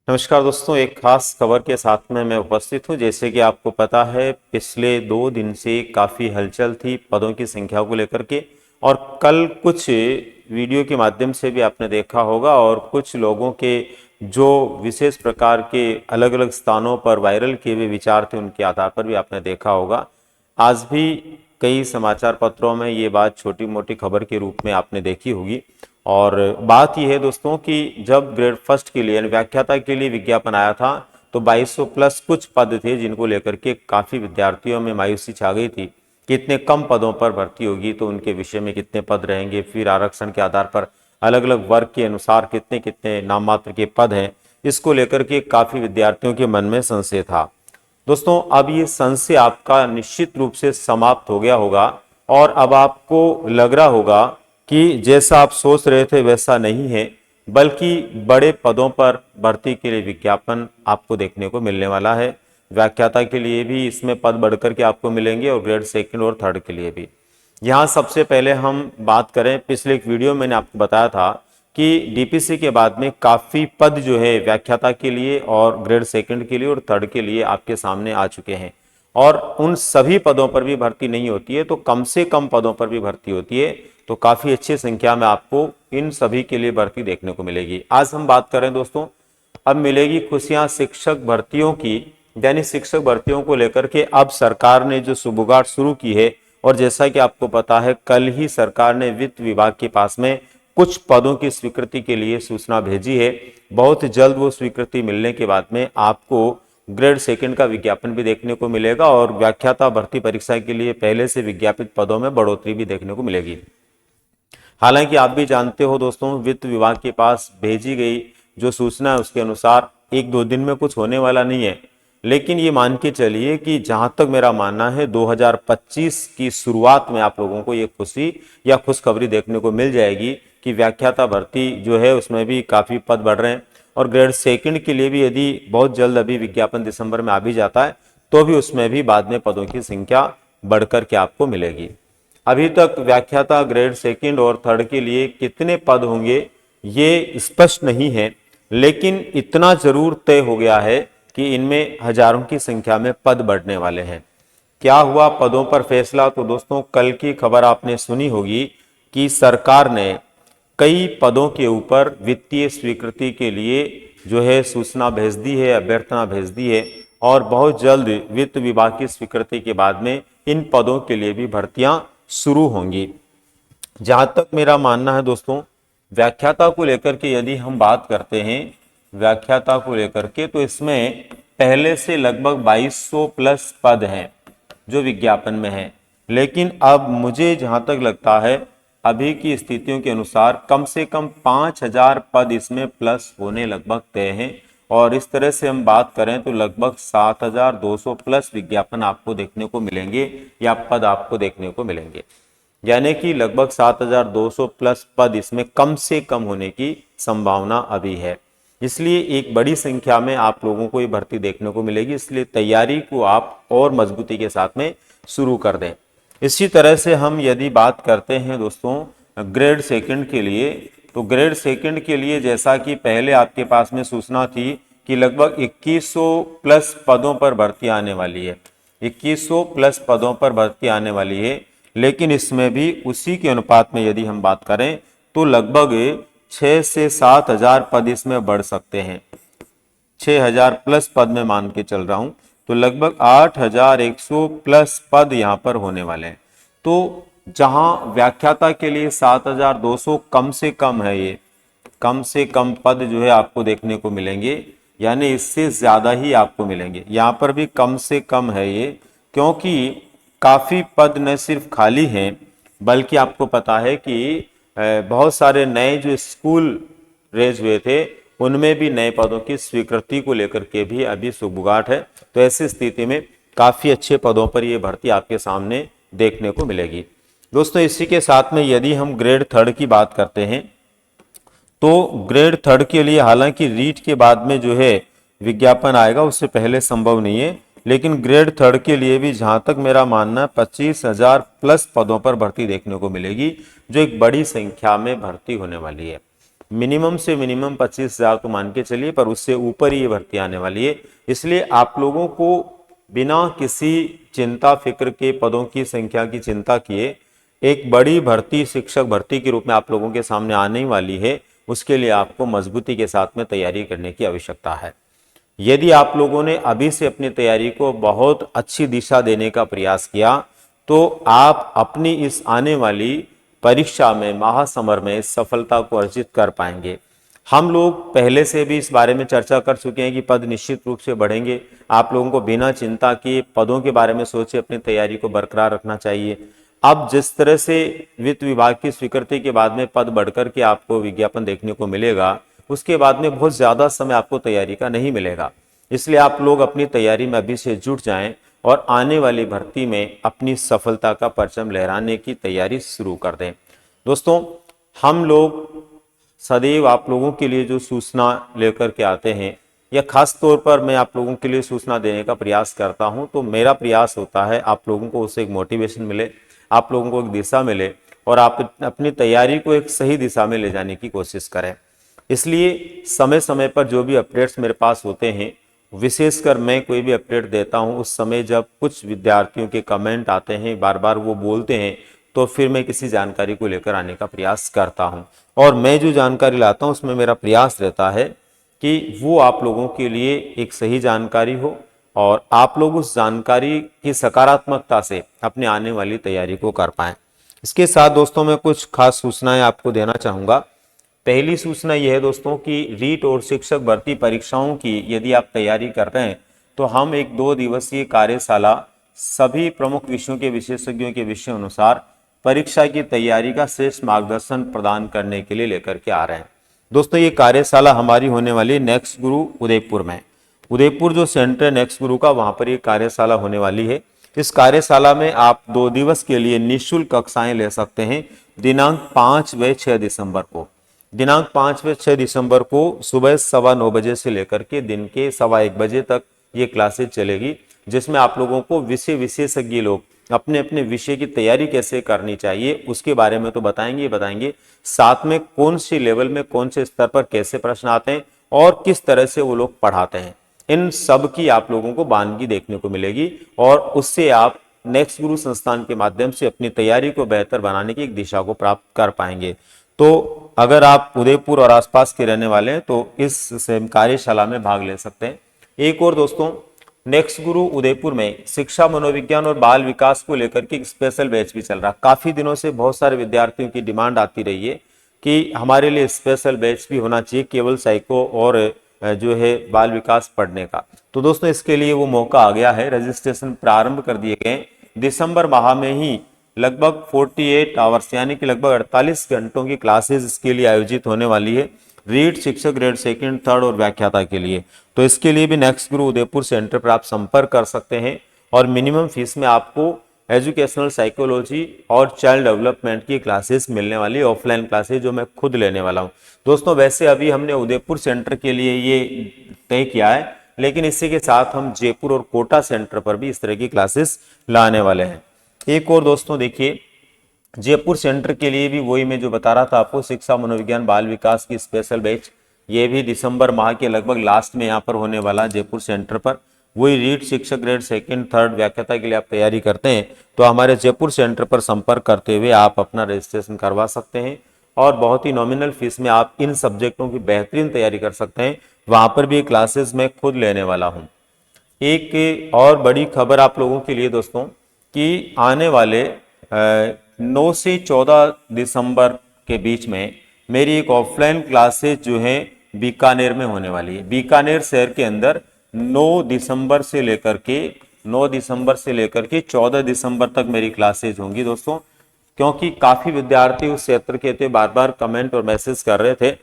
नमस्कार दोस्तों, एक खास खबर के साथ में मैं उपस्थित हूं। जैसे कि आपको पता है, पिछले 2 दिन से काफ़ी हलचल थी पदों की संख्या को लेकर के, और कल कुछ वीडियो के माध्यम से भी आपने देखा होगा, और कुछ लोगों के जो विशेष प्रकार के अलग अलग स्थानों पर वायरल किए हुए विचार थे, उनके आधार पर भी आपने देखा होगा। आज भी कई समाचार पत्रों में ये बात छोटी मोटी खबर के रूप में आपने देखी होगी। और बात यह है दोस्तों कि जब ग्रेड फर्स्ट के लिए यानी व्याख्याता के लिए विज्ञापन आया था, तो 2200 प्लस कुछ पद थे, जिनको लेकर के काफ़ी विद्यार्थियों में मायूसी छा गई थी कि इतने कम पदों पर भर्ती होगी तो उनके विषय में कितने पद रहेंगे, फिर आरक्षण के आधार पर अलग अलग वर्ग के अनुसार कितने कितने नाम मात्र के पद हैं। इसको लेकर के काफ़ी विद्यार्थियों के मन में संशय था। दोस्तों, अब ये संशय आपका निश्चित रूप से समाप्त हो गया होगा, और अब आपको लग रहा होगा कि जैसा आप सोच रहे थे वैसा नहीं है, बल्कि बड़े पदों पर भर्ती के लिए विज्ञापन आपको देखने को मिलने वाला है। व्याख्याता के लिए भी इसमें पद बढ़कर के आपको मिलेंगे, और ग्रेड सेकंड और थर्ड के लिए भी। यहाँ सबसे पहले हम बात करें, पिछले एक वीडियो में मैंने आपको बताया था कि डीपीसी के बाद में काफ़ी पद जो है व्याख्याता के लिए और ग्रेड सेकंड के लिए और थर्ड के लिए आपके सामने आ चुके हैं। और उन सभी पदों पर भी भर्ती नहीं होती है, तो कम से कम पदों पर भी भर्ती होती है। तो काफ़ी अच्छी संख्या में आपको इन सभी के लिए भर्ती देखने को मिलेगी। आज हम बात करें दोस्तों, अब मिलेगी खुशियां शिक्षक भर्तियों की, यानी शिक्षक भर्तियों को लेकर के अब सरकार ने जो सुबुगाट शुरू की है। और जैसा कि आपको पता है, कल ही सरकार ने वित्त विभाग के पास में कुछ पदों की स्वीकृति के लिए सूचना भेजी है। बहुत जल्द वो स्वीकृति मिलने के बाद में आपको ग्रेड सेकंड का विज्ञापन भी देखने को मिलेगा, और व्याख्याता भर्ती परीक्षा के लिए पहले से विज्ञापित पदों में बढ़ोतरी भी देखने को मिलेगी। हालांकि आप भी जानते हो दोस्तों, वित्त विभाग के पास भेजी गई जो सूचना है उसके अनुसार 1-2 दिन में कुछ होने वाला नहीं है। लेकिन ये मान के चलिए कि जहां तक मेरा मानना है, 2025 की शुरुआत में आप लोगों को ये खुशी या खुशखबरी देखने को मिल जाएगी कि व्याख्याता भर्ती जो है उसमें भी काफ़ी पद बढ़ रहे हैं। और ग्रेड सेकंड के लिए भी यदि बहुत जल्द अभी विज्ञापन दिसंबर में आ भी जाता है, तो भी उसमें भी बाद में पदों की संख्या बढ़कर के आपको मिलेगी। अभी तक व्याख्याता ग्रेड सेकंड और थर्ड के लिए कितने पद होंगे ये स्पष्ट नहीं है, लेकिन इतना जरूर तय हो गया है कि इनमें हजारों की संख्या में पद बढ़ने वाले हैं। क्या हुआ पदों पर फैसला? तो दोस्तों, कल की खबर आपने सुनी होगी कि सरकार ने कई पदों के ऊपर वित्तीय स्वीकृति के लिए जो है सूचना भेज दी है, अभ्यर्थना भेज दी है, और बहुत जल्द वित्त विभाग की स्वीकृति के बाद में इन पदों के लिए भी भर्तियां शुरू होंगी। जहां तक मेरा मानना है दोस्तों, व्याख्याता को लेकर के यदि हम बात करते हैं, व्याख्याता को लेकर के, तो इसमें पहले से लगभग 2200 प्लस पद हैं जो विज्ञापन में हैं। लेकिन अब मुझे जहां तक लगता है, अभी की स्थितियों के अनुसार कम से कम 5000 पद इसमें प्लस होने लगभग तय हैं। और इस तरह से हम बात करें तो लगभग 7200 प्लस विज्ञापन आपको देखने को मिलेंगे या पद आपको देखने को मिलेंगे। यानी कि लगभग 7200 प्लस पद इसमें कम से कम होने की संभावना अभी है। इसलिए एक बड़ी संख्या में आप लोगों को ये भर्ती देखने को मिलेगी। इसलिए तैयारी को आप और मजबूती के साथ में शुरू कर दें। इसी तरह से हम यदि बात करते हैं दोस्तों ग्रेड सेकंड के लिए, तो ग्रेड सेकंड के लिए जैसा कि पहले आपके पास में सूचना थी कि लगभग 2100 प्लस पदों पर भर्ती आने वाली है, 2100 प्लस पदों पर भर्ती आने वाली है। लेकिन इसमें भी उसी के अनुपात में यदि हम बात करें तो लगभग 6 से 7 हजार पद इसमें बढ़ सकते हैं। 6000 प्लस पद में मान के चल रहा हूं, तो लगभग 8100 प्लस पद यहां पर होने वाले हैं। तो जहां व्याख्याता के लिए 7200 कम से कम है, ये कम से कम पद जो है आपको देखने को मिलेंगे, यानी इससे ज्यादा ही आपको मिलेंगे। यहाँ पर भी कम से कम है ये, क्योंकि काफी पद न सिर्फ खाली हैं, बल्कि आपको पता है कि बहुत सारे नए जो स्कूल रेज हुए थे, उनमें भी नए पदों की स्वीकृति को लेकर के भी अभी सुबुगाट है। तो ऐसी स्थिति में काफी अच्छे पदों पर ये भर्ती आपके सामने देखने को मिलेगी। दोस्तों, इसी के साथ में यदि हम ग्रेड थर्ड की बात करते हैं, तो ग्रेड थर्ड के लिए हालांकि रीट के बाद में जो है विज्ञापन आएगा, उससे पहले संभव नहीं है। लेकिन ग्रेड थर्ड के लिए भी जहां तक मेरा मानना है 25,000 प्लस पदों पर भर्ती देखने को मिलेगी, जो एक बड़ी संख्या में भर्ती होने वाली है। मिनिमम से मिनिमम 25,000 तो मान के चलिए, पर उससे ऊपर ही ये भर्ती आने वाली है। इसलिए आप लोगों को बिना किसी चिंता फिक्र के, पदों की संख्या की चिंता किए, एक बड़ी भर्ती, शिक्षक भर्ती के रूप में आप लोगों के सामने आने वाली है। उसके लिए आपको मजबूती के साथ में तैयारी करने की आवश्यकता है। यदि आप लोगों ने अभी से अपनी तैयारी को बहुत अच्छी दिशा देने का प्रयास किया, तो आप अपनी इस आने वाली परीक्षा में, महासमर में सफलता को अर्जित कर पाएंगे। हम लोग पहले से भी इस बारे में चर्चा कर चुके हैं कि पद निश्चित रूप से बढ़ेंगे। आप लोगों को बिना चिंता किए पदों के बारे में सोचे अपनी तैयारी को बरकरार रखना चाहिए। अब जिस तरह से वित्त विभाग की स्वीकृति के बाद में पद बढ़कर के आपको विज्ञापन देखने को मिलेगा, उसके बाद में बहुत ज्यादा समय आपको तैयारी का नहीं मिलेगा। इसलिए आप लोग अपनी तैयारी में अभी से जुट जाएं और आने वाली भर्ती में अपनी सफलता का परचम लहराने की तैयारी शुरू कर दें। दोस्तों, हम लोग सदैव आप लोगों के लिए जो सूचना लेकर के आते हैं, या खास तौर पर मैं आप लोगों के लिए सूचना देने का प्रयास करता हूं, तो मेरा प्रयास होता है आप लोगों को उससे एक मोटिवेशन मिले, आप लोगों को एक दिशा मिले, और आप अपनी तैयारी को एक सही दिशा में ले जाने की कोशिश करें। इसलिए समय समय पर जो भी अपडेट्स मेरे पास होते हैं, विशेषकर मैं कोई भी अपडेट देता हूं उस समय जब कुछ विद्यार्थियों के कमेंट आते हैं, बार बार वो बोलते हैं, तो फिर मैं किसी जानकारी को लेकर आने का प्रयास करता हूं। और मैं जो जानकारी लाता हूं उसमें मेरा प्रयास रहता है कि वो आप लोगों के लिए एक सही जानकारी हो, और आप लोग उस जानकारी की सकारात्मकता से अपने आने वाली तैयारी को कर पाएं। इसके साथ दोस्तों मैं कुछ खास सूचनाएं आपको देना चाहूँगा। पहली सूचना यह है दोस्तों कि रीट और शिक्षक भर्ती परीक्षाओं की यदि आप तैयारी कर रहे हैं, तो हम एक 2 दिवसीय कार्यशाला सभी प्रमुख विषयों के विशेषज्ञों के विषय अनुसार परीक्षा की तैयारी का श्रेष्ठ मार्गदर्शन प्रदान करने के लिए लेकर के आ रहे हैं। दोस्तों, ये कार्यशाला हमारी होने वाली नेक्स्ट गुरु उदयपुर में, उदयपुर जो सेंटर नेक्स्ट गुरु का, वहां पर ये कार्यशाला होने वाली है। इस कार्यशाला में आप 2 दिवस के लिए निःशुल्क कक्षाएं ले सकते हैं। दिनांक 5 व 6 दिसंबर को, दिनांक 5 व 6 दिसंबर को सुबह 9:15 बजे से लेकर के दिन के 1:15 बजे तक ये क्लासेज चलेगी, जिसमें आप लोगों को विषय विशेषज्ञ लोग अपने अपने विषय की तैयारी कैसे करनी चाहिए उसके बारे में तो बताएंगे, साथ में कौन सी लेवल में, कौन से स्तर पर कैसे प्रश्न आते हैं और किस तरह से वो लोग पढ़ाते हैं, इन सब की आप लोगों को बानगी देखने को मिलेगी। और उससे आप नेक्स्ट गुरु संस्थान के माध्यम से अपनी तैयारी को बेहतर बनाने की एक दिशा को प्राप्त कर पाएंगे। तो अगर आप उदयपुर और आसपास के रहने वाले हैं तो इस कार्यशाला में भाग ले सकते हैं। एक और दोस्तों, नेक्स्ट गुरु उदयपुर में शिक्षा, मनोविज्ञान और बाल विकास को लेकर के एक स्पेशल बैच भी चल रहा है। काफी दिनों से बहुत सारे विद्यार्थियों की डिमांड आती रही है कि हमारे लिए स्पेशल बैच भी होना चाहिए, केवल साइको और जो है बाल विकास पढ़ने का। तो दोस्तों, इसके लिए वो मौका आ गया है, रजिस्ट्रेशन प्रारंभ कर दिए गए। दिसंबर माह में ही लगभग 48 आवर्स यानी कि लगभग 48 घंटों की क्लासेस इसके लिए आयोजित होने वाली है, रीड शिक्षक ग्रेड 2, 3 और व्याख्याता के लिए। तो इसके लिए भी नेक्स्ट गुरु उदयपुर सेंटर पर आप संपर्क कर सकते हैं, और मिनिमम फीस में आपको एजुकेशनल साइकोलॉजी और चाइल्ड डेवलपमेंट की क्लासेस मिलने वाली, ऑफलाइन क्लासेस जो मैं खुद लेने वाला हूं। दोस्तों, वैसे अभी हमने उदयपुर सेंटर के लिए ये तय किया है, लेकिन इसी के साथ हम जयपुर और कोटा सेंटर पर भी इस तरह की क्लासेस लाने वाले हैं। एक और दोस्तों देखिए, जयपुर सेंटर के लिए भी वही मैं जो बता रहा था आपको, शिक्षा, मनोविज्ञान, बाल विकास की स्पेशल बैच, ये भी दिसंबर माह के लगभग लास्ट में यहाँ पर होने वाला जयपुर सेंटर पर। वही रीड शिक्षक ग्रेड 2, 3 व्याख्याता के लिए आप तैयारी करते हैं तो हमारे जयपुर सेंटर पर संपर्क करते हुए आप अपना रजिस्ट्रेशन करवा सकते हैं, और बहुत ही नॉमिनल फीस में आप इन सब्जेक्टों की बेहतरीन तैयारी कर सकते हैं। वहां पर भी क्लासेस मैं खुद लेने वाला हूँ। एक और बड़ी खबर आप लोगों के लिए दोस्तों, कि आने वाले 9 से 14 दिसंबर के बीच में मेरी एक ऑफलाइन क्लासेज जो है बीकानेर में होने वाली है। बीकानेर शहर के अंदर 9 दिसंबर से लेकर के 14 दिसंबर तक मेरी क्लासेज होंगी दोस्तों, क्योंकि काफी विद्यार्थी उस क्षेत्र के थे, बार बार कमेंट और मैसेज कर रहे थे।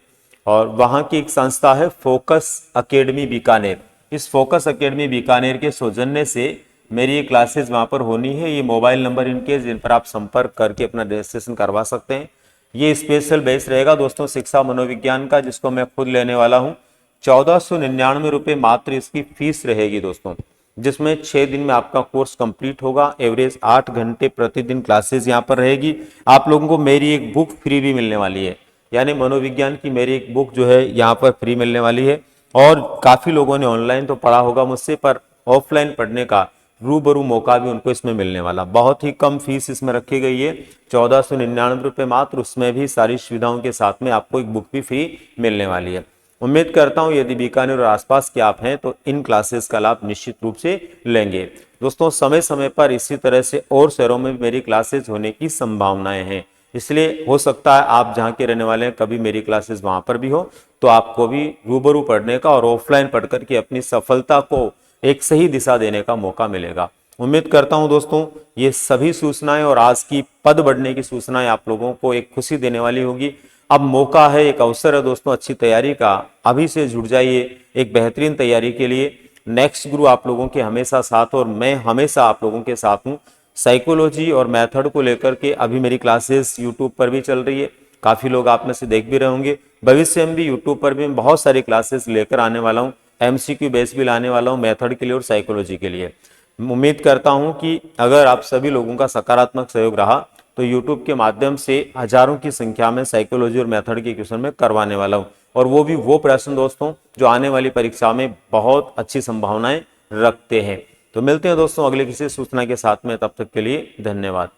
और वहां की एक संस्था है फोकस एकेडमी बीकानेर, इस फोकस एकेडमी बीकानेर के सौजन्य से मेरी ये क्लासेस वहां पर होनी है। ये मोबाइल नंबर इनके जिन पर आप संपर्क करके अपना रजिस्ट्रेशन करवा सकते हैं। ये स्पेशल बैच रहेगा दोस्तों शिक्षा मनोविज्ञान का, जिसको मैं खुद लेने वाला हूँ। 1499 रुपये मात्र इसकी फीस रहेगी दोस्तों, जिसमें 6 दिन में आपका कोर्स कंप्लीट होगा। एवरेज 8 घंटे प्रतिदिन क्लासेस यहाँ पर रहेगी। आप लोगों को मेरी एक बुक फ्री भी मिलने वाली है। यानी मनोविज्ञान की मेरी एक बुक जो है यहाँ पर फ्री मिलने वाली है। और काफ़ी लोगों ने ऑनलाइन तो पढ़ा होगा मुझसे, पर ऑफलाइन पढ़ने का रूबरू मौका भी उनको इसमें मिलने वाला। बहुत ही कम फीस इसमें रखी गई है, 1499 रुपये मात्र। उसमें भी सारी सुविधाओं के साथ में आपको एक बुक भी फ्री मिलने वाली है। उम्मीद करता हूं यदि बीकानेर और आसपास के आप हैं तो इन क्लासेस का लाभ निश्चित रूप से लेंगे। दोस्तों, समय समय पर इसी तरह से और शहरों में मेरी क्लासेस होने की संभावनाएं हैं, इसलिए हो सकता है आप जहां के रहने वाले हैं कभी मेरी क्लासेस वहां पर भी हो, तो आपको भी रूबरू पढ़ने का और ऑफलाइन पढ़ करके अपनी सफलता को एक सही दिशा देने का मौका मिलेगा। उम्मीद करता हूं दोस्तों ये सभी सूचनाएं और आज की पद बढ़ने की सूचनाएं आप लोगों को एक खुशी देने वाली होगी। अब मौका है, एक अवसर है दोस्तों अच्छी तैयारी का। अभी से जुड़ जाइए एक बेहतरीन तैयारी के लिए। नेक्स्ट गुरु आप लोगों के हमेशा साथ, और मैं हमेशा आप लोगों के साथ हूँ। साइकोलॉजी और मेथड को लेकर के अभी मेरी क्लासेस यूट्यूब पर भी चल रही है, काफ़ी लोग आप में से देख भी रहे होंगे। भविष्य में भी यूट्यूब पर भी मैं बहुत सारी क्लासेस लेकर आने वाला हूँ, MCQ बेस भी लाने वाला हूँ मेथड के लिए और साइकोलॉजी के लिए। उम्मीद करता हूँ कि अगर आप सभी लोगों का सकारात्मक सहयोग रहा तो YouTube के माध्यम से हजारों की संख्या में साइकोलॉजी और मेथड के क्वेश्चन में करवाने वाला हूँ, और वो भी वो प्रश्न दोस्तों जो आने वाली परीक्षा में बहुत अच्छी संभावनाएं रखते हैं। तो मिलते हैं दोस्तों अगले किसी सूचना के साथ में, तब तक के लिए धन्यवाद।